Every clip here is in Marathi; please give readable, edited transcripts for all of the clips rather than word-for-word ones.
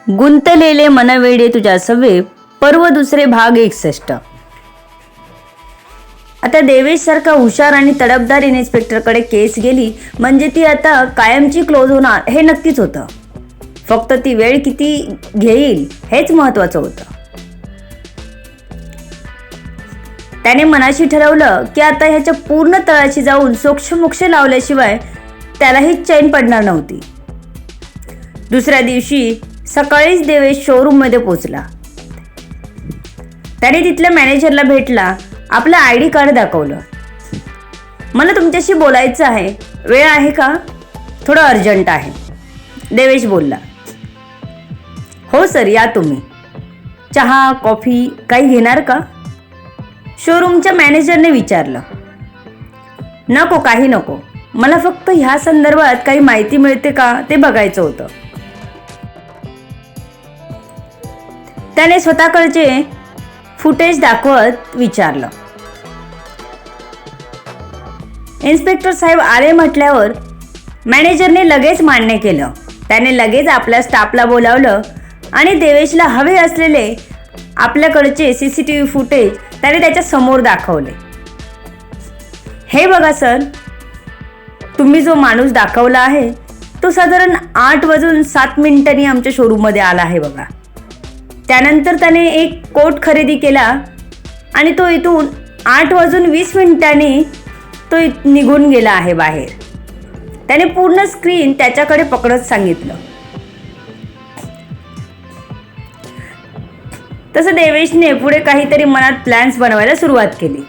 गुंतलेले मनवेडे तुझ्या सवे पर्व दुसरे भाग 61. आता देवेश सारखा हुशार आणि तडफदार इन्स्पेक्टरकडे केस गेली म्हणजे ती आता कायमची क्लोज होणार हे नक्कीच होतं. फक्त ती वेळ किती घेईल हेच महत्वाचं होतं. त्याने मनाशी ठरवलं की आता ह्याच्या पूर्ण तळाशी जाऊन सोक्षमोक्ष लावल्याशिवाय त्यालाही चैन पडणार नव्हती. दुसऱ्या दिवशी सकाळीच देवेश शोरूममध्ये पोचला. त्याने तिथल्या मॅनेजरला भेटला. आपलं ID कार्ड दाखवलं. मला तुमच्याशी बोलायचं आहे, वेळ आहे का? थोडं अर्जंट आहे, देवेश बोलला. हो सर, या तुम्ही. चहा कॉफी काही घेणार का? शोरूमच्या मॅनेजरने विचारलं. नको, काही नको. मला फक्त ह्या संदर्भात काही माहिती मिळते का ते बघायचं होतं. त्याने स्वतःकडचे फुटेज दाखवत विचारलं. इन्स्पेक्टर साहेब आले म्हटल्यावर मॅनेजरने लगेच मान्य केलं. त्याने लगेच आपल्या स्टाफला बोलावलं आणि देवेशला हवे असलेले आपल्याकडचे CCTV फुटेज त्याने त्याच्या समोर दाखवले. हे बघा सर, तुम्ही जो माणूस दाखवला आहे तो साधारण 8:07 आमच्या शोरूममध्ये आला आहे बघा. त्यानंतर त्याने एक कोट खरेदी केला आणि तो इथून 8:20 तो निघून गेला आहे बाहेर. त्याने पूर्ण स्क्रीन त्याच्याकडे पकडत सांगितलं. तसं देवेशने पुढे काहीतरी मनात प्लॅन्स बनवायला सुरुवात केली.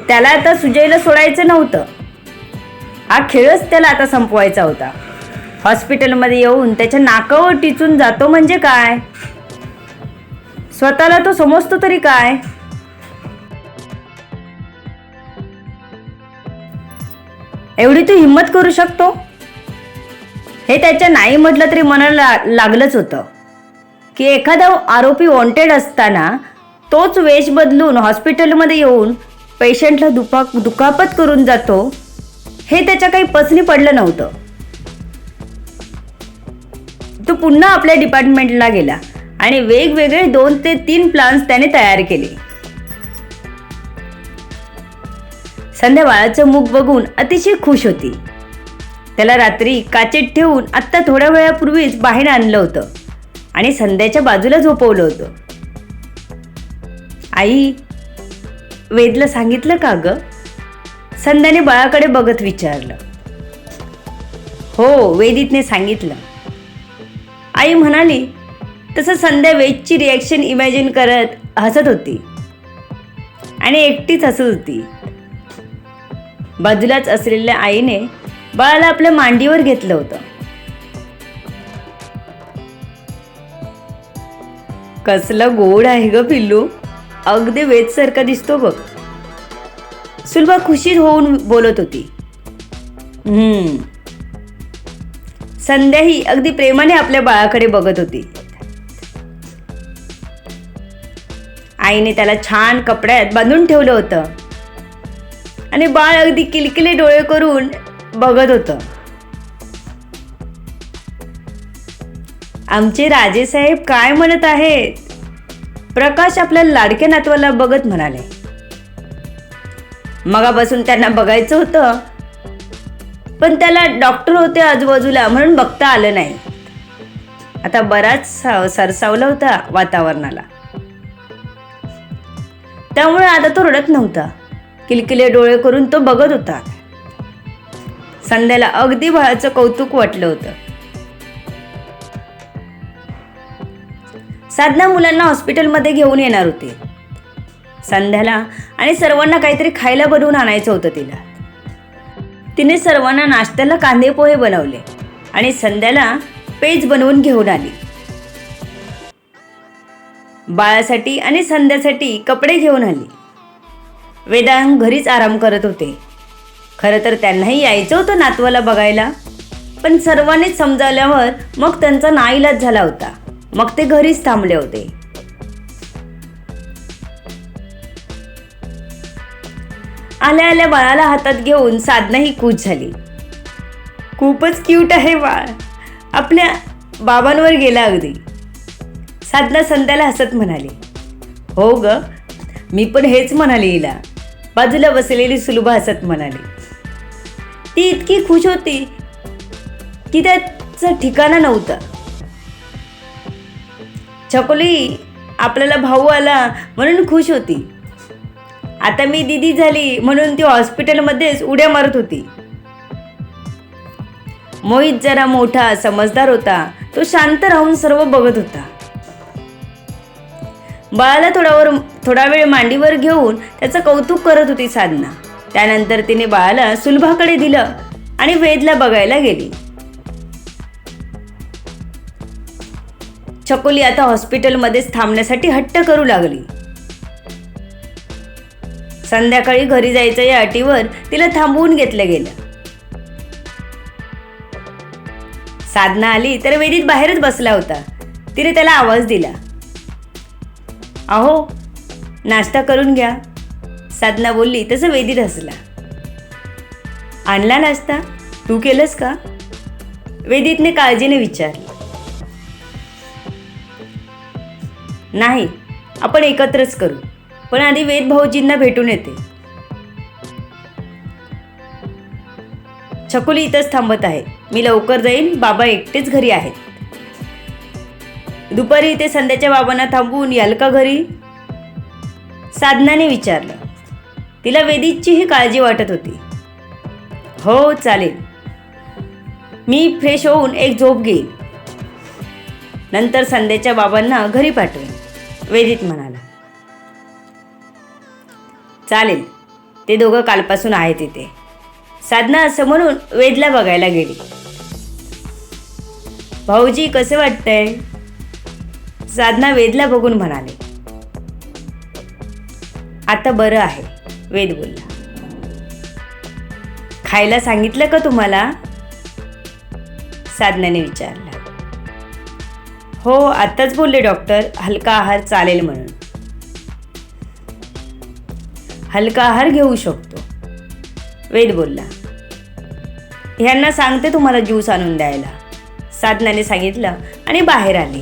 त्याला आता सुजयला सोडायचं नव्हतं. हा खेळच त्याला आता संपवायचा होता. हॉस्पिटलमध्ये येऊन त्याच्या नाकावर टिचून जातो म्हणजे काय? स्वतःला तो समजतो तरी काय? एवढी तू हिम्मत करू शकतो? हे त्याच्या नाही म्हटलं तरी मनाला लागलंच होतं की एखादा आरोपी वॉन्टेड असताना तोच वेश बदलून हॉस्पिटलमध्ये येऊन पेशंटला दुखापत करून जातो हे त्याच्या काही पचनी पडलं नव्हतं. तो पुन्हा आपल्या डिपार्टमेंटला गेला आणि वेगवेगळे 2 ते 3 प्लॅन्स त्याने तयार केले. संध्या बाळाचं मुख बघून अतिशय खुश होती. त्याला रात्री काचेत ठेवून आत्ता थोड्या वेळापूर्वीच बाहेर आणलं होतं आणि संध्याच्या बाजूला झोपवलं होतं. आई, वेदला सांगितलं का ग? संध्याने बाळाकडे बघत विचारलं. हो, वेदितने सांगितलं, आई म्हणाली. तसं संध्या वेदची रिॲक्शन इमॅजिन करत हसत होती आणि एकटीच हसत होती. बाजूलाच असलेल्या आईने बाळाला आपल्या मांडीवर घेतलं होतं. कसलं गोड आहे ग पिल्लू, अगदी वेदसारखा दिसतो बघ, सुलभा खुशीत होऊन बोलत होती. संध्याही अगदी प्रेमाने आपल्या बाळाकडे बघत होती. आईने त्याला छान कपड्यात बांधून ठेवलं होतं आणि बाळ अगदी किलकिले डोळे करून बघत होतं. आमचे राजेसाहेब काय म्हणत आहेत? प्रकाश आपल्या लाडक्या नातवाला बघत म्हणाले. मगापासून त्यांना बघायचं होतं पण त्याला डॉक्टर होते आजूबाजूला म्हणून बघता आलं नाही. आता बराच सरसावला होता वातावरणाला, त्यामुळे आता तो रडत नव्हता. किलकिले डोळे करून तो बघत होता. संध्याला अगदी बाळाचं कौतुक वाटलं होतं. साधना मुलांना हॉस्पिटलमध्ये घेऊन येणार होते. संध्याला आणि सर्वांना काहीतरी खायला बनवून आणायचं होतं तिला. तिने सर्वांना नाश्त्याला कांदे पोहे बनवले आणि संध्याला पेज बनवून घेऊन आली. बाळासाठी आणि संध्यासाठी कपडे घेऊन आली. वेदांग घरीच आराम करत होते. खरं तर त्यांनाही यायचं होतं नातवाला बघायला, पण सर्वांनीच समजावल्यावर मग त्यांचा नाईलाज झाला होता. मग ते घरीच थांबले होते. आल्या आल्या बाळाला हातात घेऊन साधना ही खुश झाली. खूपच क्यूट आहे बाळ, आपल्या बाबांवर गेला अगदी. साधना संध्याला हसत म्हणाली, हो ग, मी पण हेच म्हणाले हिला. बाजूला बसलेली सुलभा हसत म्हणाली. ती इतकी खुश होती की त्याचं ठिकाणा नव्हतं. छकुली आपल्याला भाऊ आला म्हणून खुश होती. आता मी दिदी झाली म्हणून ती हॉस्पिटलमध्येच उड्या मारत होती. मोहित जरा मोठा समजदार होता. तो शांत राहून सर्व बघत होता. बाळाला थोडा वेळ मांडीवर घेऊन त्याचं कौतुक करत होती साधना. त्यानंतर तिने बाळाला सुलभाकडे दिलं आणि वेदला बघायला गेली. छकुली आता हॉस्पिटलमध्येच थांबण्यासाठी हट्ट करू लागली. संध्याकाळी घरी जायचं या अटीवर तिला थांबवून घेतलं गेलं. साधना आली तर वेदीत बाहेरच बसला होता. तिने त्याला आवाज दिला, अहो नाश्ता करून घ्या. साधना बोलली तसं वेदीत हसला. आणला नाश्ता? तू केलंस का? वेदीतने काळजीने विचारलं. नाही, आपण एकत्रच करू, पण आधी वेद भाऊजींना भेटून येते. छकुली इथंच थांबत आहे. मी लवकर जाईन, बाबा एकटेच घरी आहेत. दुपारी इथे संध्याच्या बाबांना थांबवून याल का घरी? साधनाने विचारलं. तिला वेदीचीही काळजी वाटत होती. हो चालेल, मी फ्रेश होऊन एक झोप घेईन, नंतर संध्याच्या बाबांना घरी पाठवेन, वेदीत म्हणाला. चालेल, ते दोघं कालपासून आहेत इथे. साधना असं म्हणून वेदला बघायला गेली. भाऊजी कसं वाटतंय? साधना वेदला बघून म्हणाले. आता बरं आहे, वेद बोलला. खायला सांगितलं का तुम्हाला? साधनाने विचारलं. हो, आत्ताच बोलले डॉक्टर, हलका आहार चालेल म्हणून. हलका आहार घेऊ शकतो, वेद बोलला. ह्यांना सांगते तुम्हाला ज्यूस आणून द्यायला, साधनाने सांगितलं आणि बाहेर आले.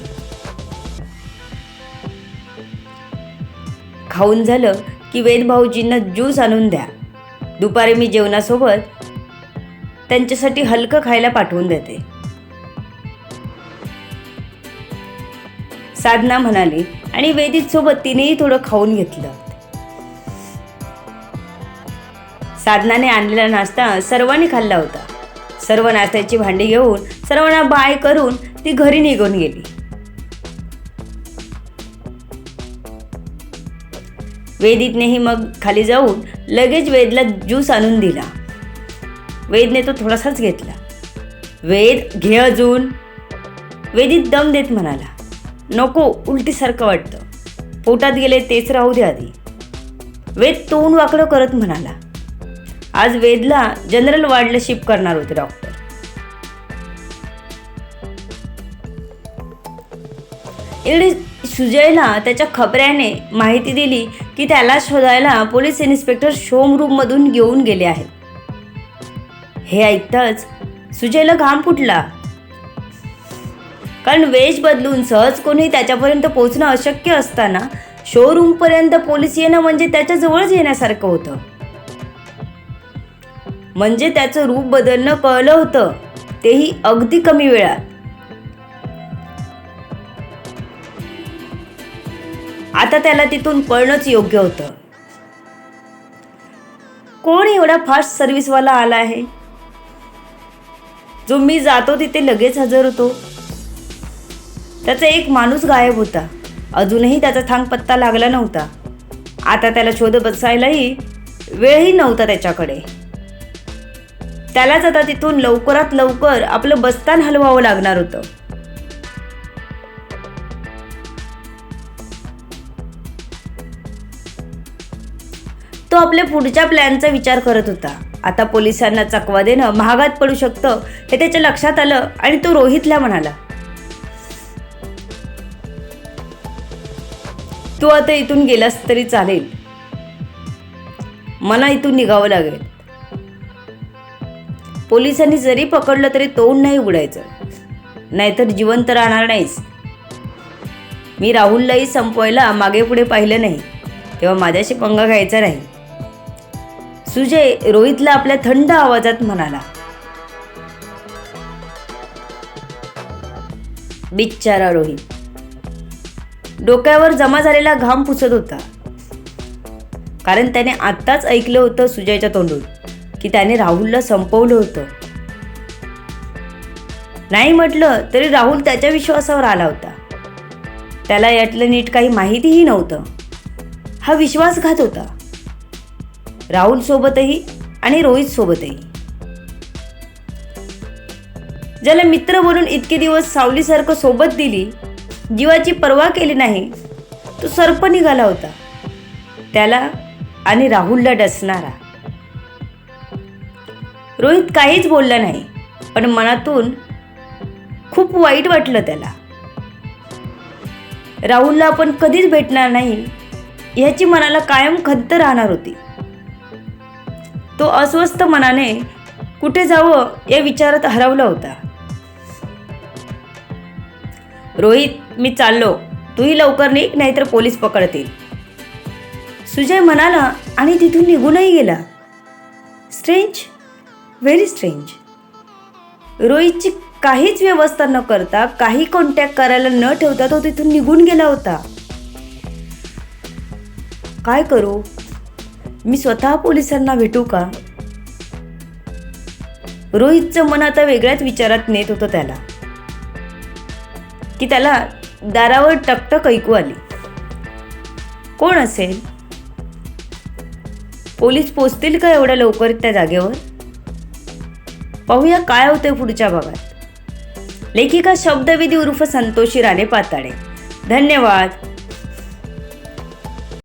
खाऊन झालं की वेद भाऊजींना ज्यूस आणून द्या. दुपारी मी जेवणासोबत त्यांच्यासाठी हलकं खायला पाठवून देते, साधना म्हणाली आणि वेदीत सोबत तिनेही थोडं खाऊन घेतलं. साधनाने आणलेला नाश्ता सर्वांनी खाल्ला होता. सर्व नाश्त्याची भांडी घेऊन सर्वांना बाय करून ती घरी निघून गेली. वेदीतनेही मग खाली जाऊन लगेच वेदला ज्यूस आणून दिला. वेदने तो थोडासाच घेतला. वेद घे अजून, वेदीत दम देत म्हणाला. नको, उलटीसारखं वाटतं, पोटात गेले तेच राहू दे आधी, वेद तोंड वाकडं करत म्हणाला. आज वेदला जनरल वॉर्डला शिफ्ट करणार होते डॉक्टर. इकडे सुजयला त्याच्या खबऱ्याने माहिती दिली की त्याला शोधायला पोलीस इन्स्पेक्टर शोरूममधून घेऊन गेले आहेत. हे ऐकताच सुजयला घाम फुटला, कारण वेश बदलून सहज कोणी त्याच्यापर्यंत पोहोचणं अशक्य असताना शोरूमपर्यंत पोलीस येणं म्हणजे त्याच्या जवळच येण्यासारखं होतं. म्हणजे त्याचं रूप बदलणं कळलं होतं, तेही अगदी कमी वेळात. आता त्याला तिथून पळणंच योग्य होतं. कोण एवढा फास्ट सर्व्हिसवाला आला आहे जो मी जातो तिथे लगेच हजर होतो? त्याचा एक माणूस गायब होता. अजूनही त्याचा थांग पत्ता लागला नव्हता. आता त्याला शोध बसायलाही वेळही नव्हता त्याच्याकडे. त्यालाच आता तिथून लवकरात लवकर आपलं बस्तान हलवावं लागणार होतं. तो आपल्या पुढच्या प्लॅनचा विचार करत होता. आता पोलिसांना चकवा देणं महागात पडू शकतं हे त्याच्या लक्षात आलं आणि तो रोहितला म्हणाला, तू आता इथून गेलास तरी चालेल, मला इथून निघावं लागेल. पोलिसांनी जरी पकडलं तरी तोंड नाही उघडायचं. नाहीतर जिवंत राहणार नाहीस. मी राहुललाही संपवायला मागे पुढे पाहिलं नाही, तेव्हा माझ्याशी पंगा घ्यायचा नाही. सुजय रोहितला आपल्या थंड आवाजात म्हणाला. बिचारा रोहित डोक्यावर जमा झालेला घाम पुसत होता, कारण त्याने आत्ताच ऐकलं होतं सुजयच्या तोंडून की त्याने राहुलला संपवलं होतं. नाही म्हटलं तरी राहुल त्याच्या विश्वासावर आला होता. त्याला यातलं नीट काही माहितीही नव्हतं. हा विश्वासघात होता, राहुल सोबतही आणि रोहित सोबतही. ज्याला मित्र बनून इतके दिवस सावलीसारखं सोबत दिली, जीवाची पर्वा केली नाही, तो सर्प निघाला होता त्याला आणि राहुलला डसणारा. रोहित काहीच बोलला नाही, पण मनातून खूप वाईट वाटलं त्याला. राहुलला आपण कधीच भेटणार नाही याची मनाला कायम खंत राहणार होती. तो अस्वस्थ मनाने कुठे जावं या विचारात हरवला होता. रोहित, मी चाललो, तूही लवकर निघ, नाहीतर पोलीस पकडतील, सुजय म्हणाला आणि तिथून निघूनही गेला. Strange, very strange. रोहितची काहीच व्यवस्था न करता, काही कॉन्टॅक्ट करायला न ठेवता तो तिथून निघून गेला होता. काय करू? मी स्वतः पोलिसांना भेटू का? रोहितचं मन आता वेगळ्याच विचारात नेत होतं त्याला, की त्याला दारावर टकटक ऐकू आली. कोण असेल? पोलीस पोचतील का एवढ्या लवकर त्या जागेवर? पाहूया काय होतंय पुढच्या भागात. लेखिका शब्दविधी उर्फ संतोषी राणे पाताडे. धन्यवाद.